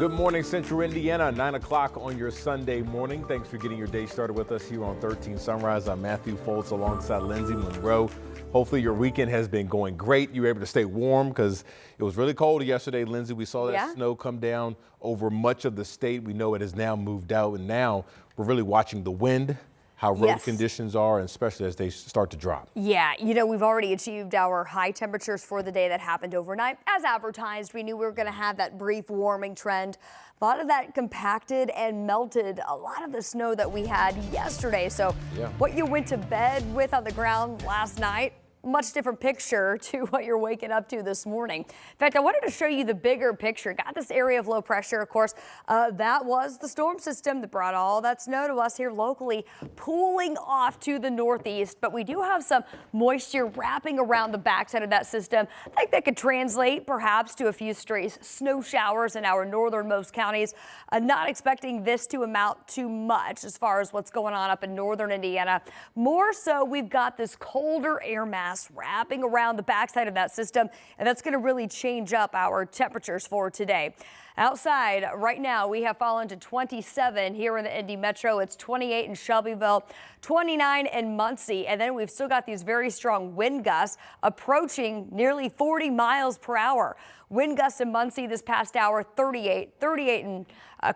Good morning, Central Indiana, 9 o'clock on your Sunday morning. Thanks for getting your day started with us here on 13 Sunrise. I'm Matthew Foltz alongside Lindsay Monroe. Hopefully your weekend has been going great. You were able to stay warm because it was really cold yesterday, Lindsay. We saw that snow come down over much of the state. We know it has now moved out, and now we're really watching the wind, how road conditions are, and especially as they start to drop. Yeah, you know, we've already achieved our high temperatures for the day that happened overnight. As advertised, we knew we were going to have that brief warming trend. A lot of that compacted and melted a lot of the snow that we had yesterday. So what you went to bed with on the ground last night, much different picture to what you're waking up to this morning. In fact, I wanted to show you the bigger picture. Got this area of low pressure, of course. That was the storm system that brought all that snow to us here locally, pooling off to the northeast. But we do have some moisture wrapping around the backside of that system. I think that could translate perhaps to a few stray snow showers in our northernmost counties. Not expecting this to amount to much as far as what's going on up in northern Indiana. More so, we've got this colder air mass wrapping around the backside of that system, and that's going to really change up our temperatures for today. Outside right now, we have fallen to 27 here in the Indy Metro. It's 28 in Shelbyville, 29 in Muncie, and then we've still got these very strong wind gusts approaching nearly 40 miles per hour. Wind gusts in Muncie this past hour, 38 in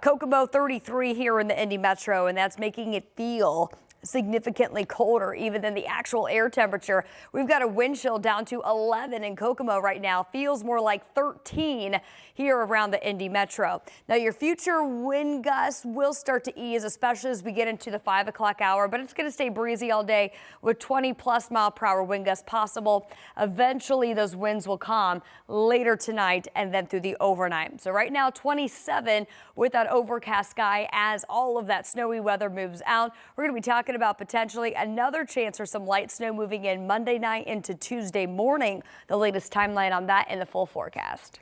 Kokomo, 33 here in the Indy Metro, and that's making it feel significantly colder even than the actual air temperature. We've got a wind chill down to 11 in Kokomo right now. Feels more like 13 here around the Indy Metro. Now your future wind gusts will start to ease, especially as we get into the 5 o'clock hour, but it's going to stay breezy all day with 20+ mile per hour wind gusts possible. Eventually those winds will calm later tonight and then through the overnight. So right now 27 with that overcast sky as all of that snowy weather moves out. We're going to be talking about potentially another chance for some light snow moving in Monday night into Tuesday morning. The latest timeline on that in the full forecast.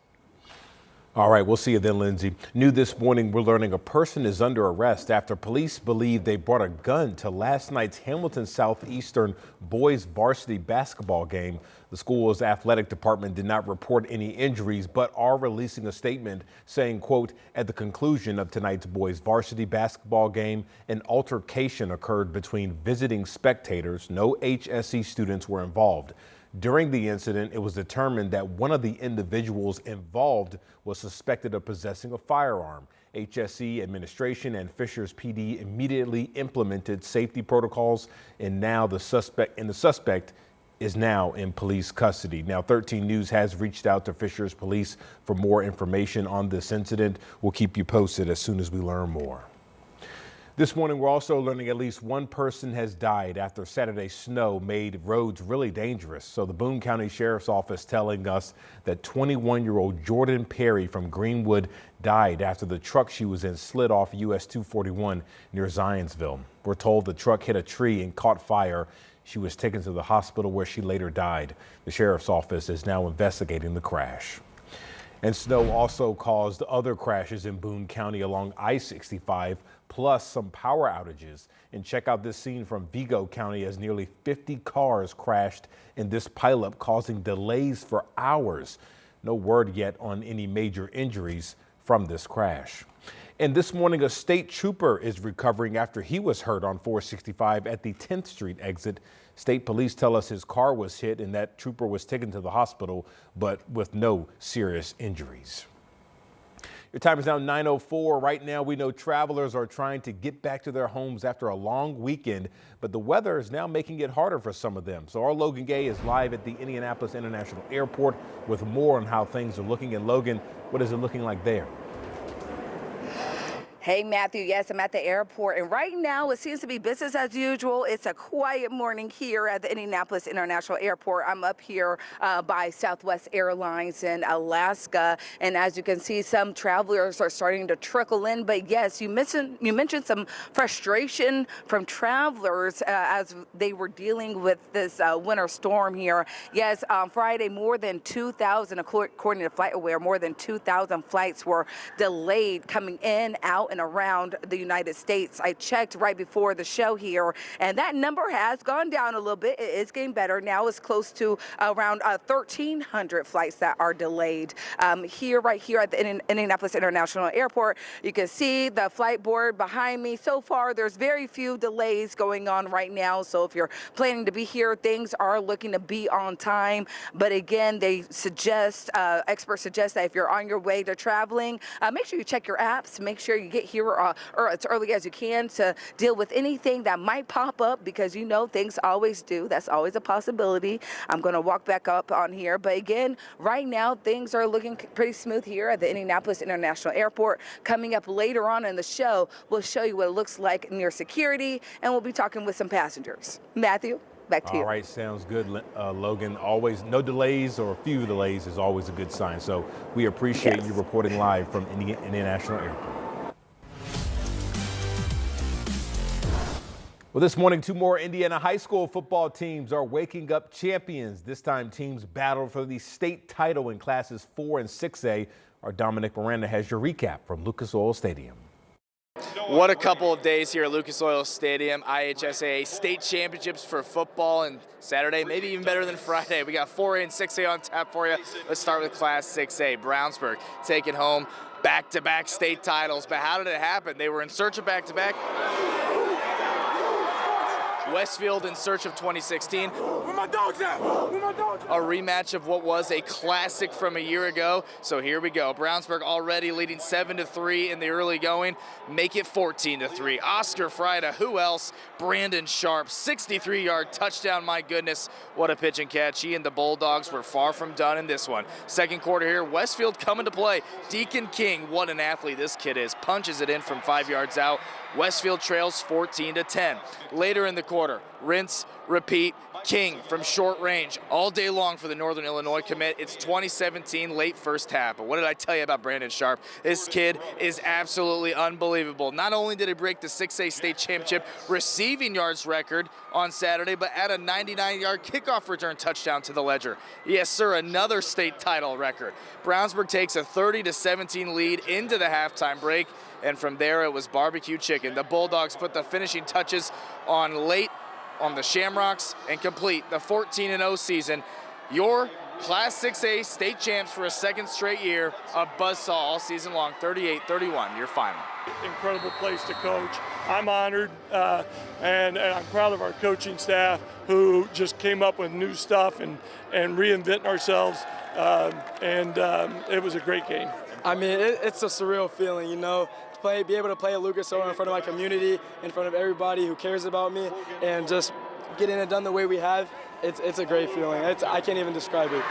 All right, we'll see you then, Lindsay. New this morning, we're learning a person is under arrest after police believe they brought a gun to last night's Hamilton Southeastern boys varsity basketball game. The school's athletic department did not report any injuries, but are releasing a statement saying, quote, at the conclusion of tonight's boys varsity basketball game, an altercation occurred between visiting spectators. No HSE students were involved. During the incident, it was determined that one of the individuals involved was suspected of possessing a firearm. HSE administration and Fishers PD immediately implemented safety protocols, and now the suspect is now in police custody. Now 13 News has reached out to Fishers Police for more information on this incident. We'll keep you posted as soon as we learn more. This morning, we're also learning at least one person has died after Saturday's snow made roads really dangerous. So the Boone County Sheriff's Office telling us that 21-year-old Jordan Perry from Greenwood died after the truck she was in slid off US 241 near Zionsville. We're told the truck hit a tree and caught fire. She was taken to the hospital where she later died. The Sheriff's Office is now investigating the crash. And snow also caused other crashes in Boone County along I-65, plus some power outages. And check out this scene from Vigo County as nearly 50 cars crashed in this pileup, causing delays for hours. No word yet on any major injuries from this crash. And this morning, a state trooper is recovering after he was hurt on 465 at the 10th Street exit. State police tell us his car was hit and that trooper was taken to the hospital, but with no serious injuries. Your time is now 9:04. Right now, we know travelers are trying to get back to their homes after a long weekend, but the weather is now making it harder for some of them. So our Logan Gay is live at the Indianapolis International Airport with more on how things are looking. And Logan, what is it looking like there? Hey, Matthew. Yes, I'm at the airport, and right now it seems to be business as usual. It's a quiet morning here at the Indianapolis International Airport. I'm up here by Southwest Airlines in Alaska, and as you can see, some travelers are starting to trickle in. But yes, you mentioned some frustration from travelers as they were dealing with this winter storm here. Yes, on Friday, more than 2,000, according to FlightAware, more than 2,000 flights were delayed coming in, out, and around the United States. I checked right before the show here, and that number has gone down a little bit. It is getting better. Now it's close to around 1,300 flights that are delayed. Right here at the Indianapolis International Airport, you can see the flight board behind me. So far, there's very few delays going on right now. So if you're planning to be here, things are looking to be on time. But again, they suggest, experts suggest that if you're on your way to traveling, make sure you check your apps. Make sure you get here or as early as you can to deal with anything that might pop up, because you know things always do. That's always a possibility. I'm going to walk back up on here. But again, right now, things are looking pretty smooth here at the Indianapolis International Airport. Coming up later on in the show, we'll show you what it looks like near security, and we'll be talking with some passengers. Matthew, back to you. All right, sounds good, Logan. Always, no delays or a few delays is always a good sign. So we appreciate you reporting live from International Airport. Well, this morning, two more Indiana high school football teams are waking up champions. This time, teams battled for the state title in classes 4 and 6A. Our Dominic Miranda has your recap from Lucas Oil Stadium. What a couple of days here at Lucas Oil Stadium. IHSAA state championships for football, and Saturday maybe even better than Friday. We got 4A and 6A on tap for you. Let's start with Class 6A. Brownsburg taking home back-to-back state titles. But how did it happen? They were in search of back-to-back. Westfield in search of 2016. Where my dogs at? Where my dogs at? A rematch of what was a classic from a year ago. So here we go. Brownsburg already leading 7-3 in the early going. Make it 14-3. Oscar Freida, who else? Brandon Sharp, 63-yard touchdown. My goodness, what a pitch and catch. He and the Bulldogs were far from done in this one. Second quarter here, Westfield coming to play. Deacon King, what an athlete this kid is. Punches it in from 5 yards out. Westfield trails 14-10. Later in the quarter, rinse, repeat, King from short range all day long for the Northern Illinois commit. It's 2017 late first half. But what did I tell you about Brandon Sharp? This kid is absolutely unbelievable. Not only did he break the 6A state championship receiving yards record on Saturday, but add a 99-yard kickoff return touchdown to the ledger. Yes, sir, another state title record. Brownsburg takes a 30-17 lead into the halftime break. And from there, it was barbecue chicken. The Bulldogs put the finishing touches on late on the Shamrocks and complete the 14-0 season. Your Class 6A state champs for a second straight year. A buzzsaw all season long, 38-31, your final. Incredible place to coach. I'm honored, and I'm proud of our coaching staff who just came up with new stuff and reinventing ourselves. It was a great game. I mean, it's a surreal feeling, you know, be able to play at Lucas Oil in front of my community, in front of everybody who cares about me, and just getting it done the way we have. It's a great feeling. I can't even describe it.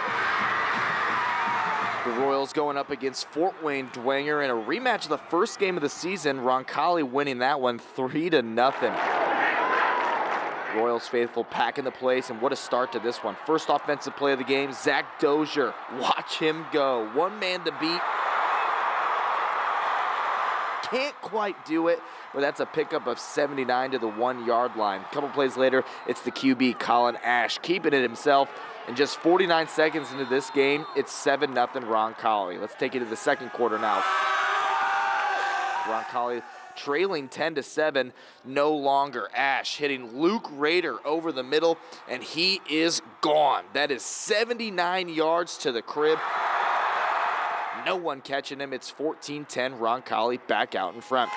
The Royals going up against Fort Wayne Dwenger in a rematch of the first game of the season. Roncalli winning that one 3-0. Royals faithful packing the place, and what a start to this one. First offensive play of the game, Zach Dozier. Watch him go. One man to beat. Can't quite do it, but that's a pickup of 79 to the 1-yard line. A couple plays later, it's the QB, Colin Ash, keeping it himself. And just 49 seconds into this game, it's 7-0 Roncalli. Let's take it to the second quarter now. Roncalli trailing 10-7, no longer. Ash hitting Luke Rader over the middle, and he is gone. That is 79 yards to the crib. No one catching him. It's 14-10, Roncalli back out in front.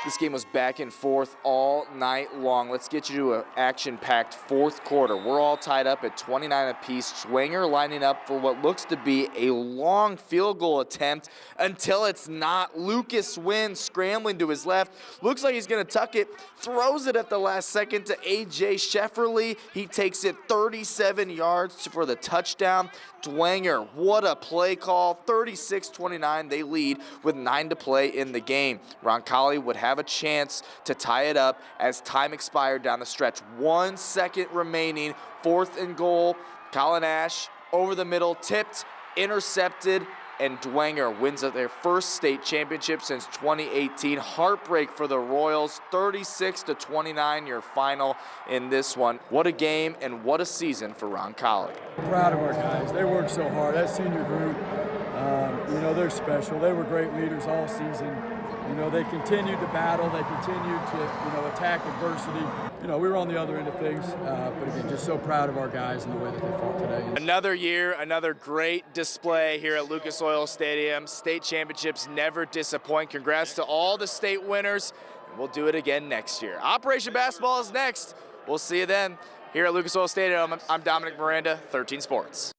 This game was back and forth all night long. Let's get you to an action-packed fourth quarter. We're all tied up at 29 apiece. Dwenger lining up for what looks to be a long field goal attempt until it's not. Lucas Wynn scrambling to his left. Looks like he's going to tuck it. Throws it at the last second to A.J. Shefferly. He takes it 37 yards for the touchdown. Dwenger, what a play call. 36-29, they lead with 9 to play in the game. Roncalli would have a chance to tie it up as time expired down the stretch. 1 second remaining, 4th and goal. Colin Ash over the middle, tipped, intercepted, and Dwenger wins their first state championship since 2018. Heartbreak for the Royals, 36-29, your final in this one. What a game and what a season for Roncalli. Proud of our guys. They work so hard. That senior group, You know, they're special. They were great leaders all season. You know, they continued to battle. They continued to, you know, attack adversity. You know, we were on the other end of things, but again, just so proud of our guys and the way that they fought today. Another year, another great display here at Lucas Oil Stadium. State championships never disappoint. Congrats to all the state winners, and we'll do it again next year. Operation Basketball is next. We'll see you then here at Lucas Oil Stadium. I'm Dominic Miranda, 13 Sports.